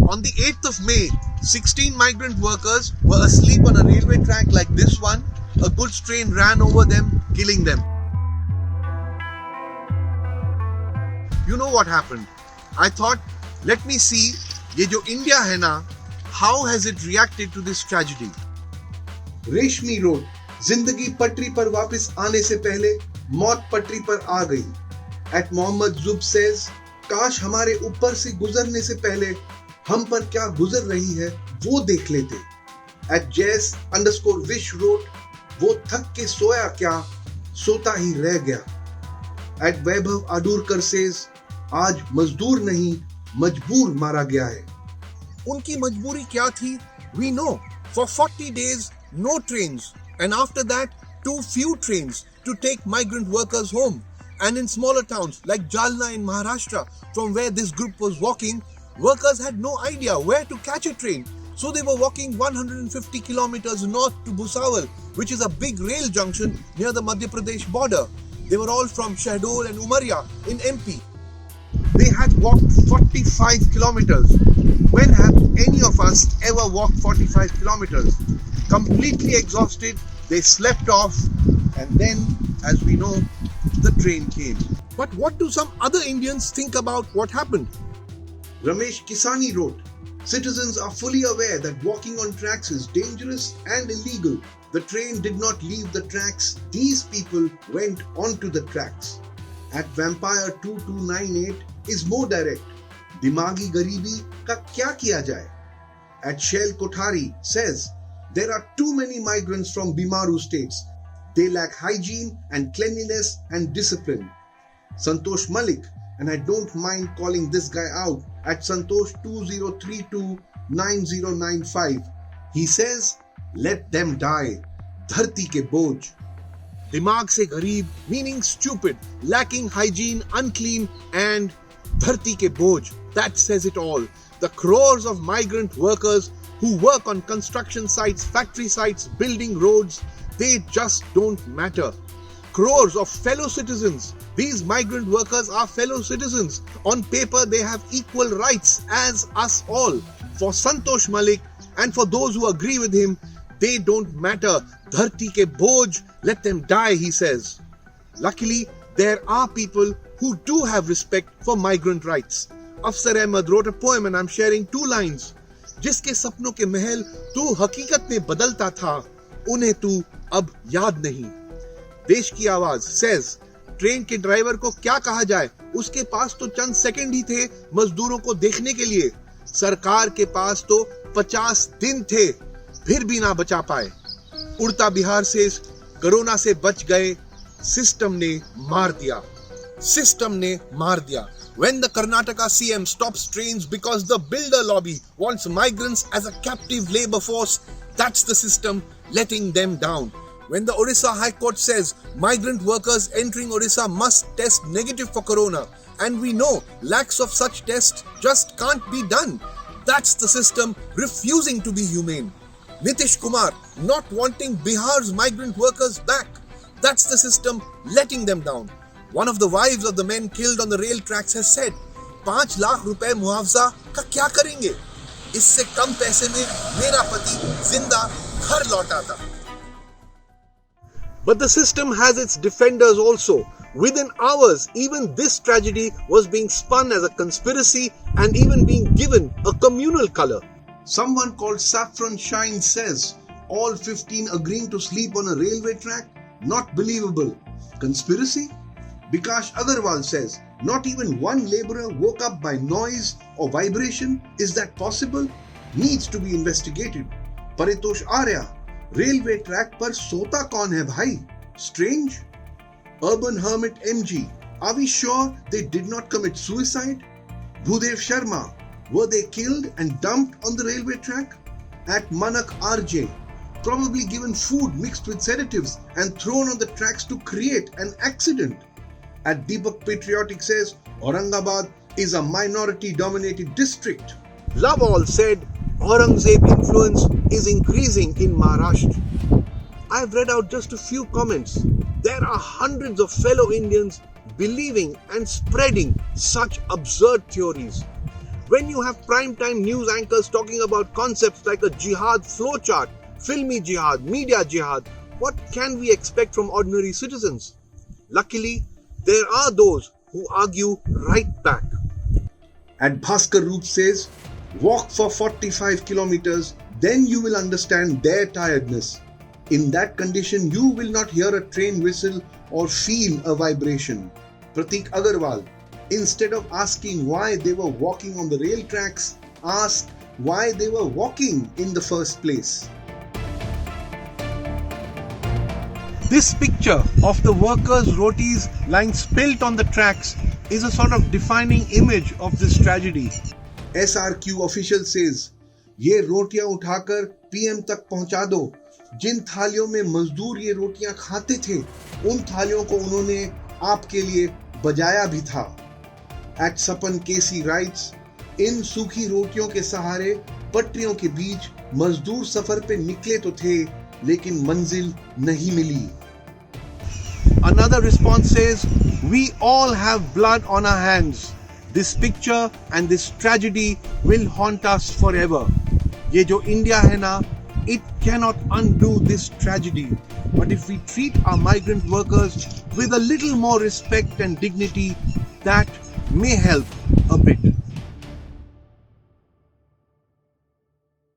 On the 8th of May, 16 migrant workers were asleep on a railway track like this one. A goods train ran over them, killing them. You know what happened? I thought, let me see, ये जो India है ना, how has it reacted to this tragedy? रेशमी road, जिंदगी पटरी पर वापस आने से पहले मौत पटरी पर आ गई. At मोहम्मद जुब says, काश हमारे ऊपर से गुजरने से पहले हम पर क्या गुजर रही है वो देख लेते. At Jess_Wish wrote, वो थक के सोया क्या, सोता ही रह गया. At वैभव आडूरकर says, आज मजदूर नहीं मजबूर मारा गया है. उनकी मजबूरी क्या थी? We know. For 40 days, no trains, and after that, too few trains to take migrant workers home. And in smaller towns like Jalna in Maharashtra, from where this group was walking, workers had no idea where to catch a train. So they were walking 150 kilometers north to Bhusawal, which is a big rail junction near the Madhya Pradesh border. They were all from Shahdol and Umaria in MP. They had walked 45 kilometers. When have any of us ever walked 45 kilometers? Completely exhausted, they slept off, and then, as we know, the train came. But what do some other Indians think about what happened? Ramesh Kisani wrote, citizens are fully aware that walking on tracks is dangerous and illegal. The train did not leave the tracks. These people went onto the tracks. At Vampire 2298 is more direct. Dimagi Garibi ka kya kiya jaye? At Shell Kothari says, there are too many migrants from Bimaru states. They lack hygiene and cleanliness and discipline. Santosh Malik, and I don't mind calling this guy out, at Santosh 20329095, he says, let them die. Dharti ke boj. Dimag se gharib, meaning stupid, lacking hygiene, unclean, and dharti ke boj. That says it all. The crores of migrant workers who work on construction sites, factory sites, building roads, they just don't matter. Crores of fellow citizens. These migrant workers are fellow citizens. On paper, they have equal rights as us all. For Santosh Malik and for those who agree with him, they don't matter. Dharti ke boj, let them die, he says. Luckily, there are people who do have respect for migrant rights. Afsar Ahmad wrote a poem and I'm sharing 2 lines. जिसके सपनों के महल तू हकीकत में बदलता था, उन्हें तू अब याद नहीं. देश की आवाज says, ट्रेन के ड्राइवर को क्या कहा जाए, उसके पास तो चंद सेकंड ही थे मजदूरों को देखने के लिए. सरकार के पास तो 50 दिन थे, फिर भी ना बचा पाए. उड़ता बिहार से कोरोना से बच गए, सिस्टम ने मार दिया. सिस्टम ने मार दिया. When the Karnataka CM stops trains because the builder lobby wants migrants as a captive labor force, that's the system letting them down. When the Orissa High Court says migrant workers entering Orissa must test negative for corona, and we know lakhs of such tests just can't be done, that's the system refusing to be humane. Nitish Kumar not wanting Bihar's migrant workers back, that's the system letting them down. One of the wives of the men killed on the rail tracks has said, 5 lakh रुपए मुआवजा का क्या करेंगे? इससे कम पैसे में मेरा पति जिंदा घर लौटा था. But the system has its defenders also. Within hours, even this tragedy was being spun as a conspiracy and even being given a communal color. Someone called Saffron Shine says, all 15 agreeing to sleep on a railway track? Not believable. Conspiracy? Bikash Agarwal says, not even one labourer woke up by noise or vibration. Is that possible? Needs to be investigated. Paritosh Arya, railway track par sota kaun hai bhai? Strange. Urban Hermit MG, are we sure they did not commit suicide? Bhudev Sharma, were they killed and dumped on the railway track? At Manak RJ, probably given food mixed with sedatives and thrown on the tracks to create an accident. At Deepak Patriotic says, Aurangabad is a minority-dominated district. Love All said, Aurangzeb influence is increasing in Maharashtra. I've read out just a few comments. There are hundreds of fellow Indians believing and spreading such absurd theories. When you have primetime news anchors talking about concepts like a jihad flowchart, filmy jihad, media jihad, what can we expect from ordinary citizens? Luckily, there are those who argue right back. And Bhaskar Roop says, walk for 45 kilometers, then you will understand their tiredness. In that condition, you will not hear a train whistle or feel a vibration. Pratik Agarwal, instead of asking why they were walking on the rail tracks, asked why they were walking in the first place. This picture of the workers' rotis lying spilt on the tracks is a sort of defining image of this tragedy. SRQ official says, ये रोटियां उठाकर PM तक पहुंचा दो। जिन थालियों में मजदूर ये रोटियां खाते थे, उन थालियों को उन्होंने आपके लिए बजाया भी था। At Sapan KC writes, इन सूखी रोटियों के सहारे पटरियों के बीच मजदूर सफर पे निकले तो थे, लेकिन मंजिल नहीं मिली। Another response says, we all have blood on our hands. This picture and this tragedy will haunt us forever. ये जो India है ना, it cannot undo this tragedy. But if we treat our migrant workers with a little more respect and dignity, that may help a bit.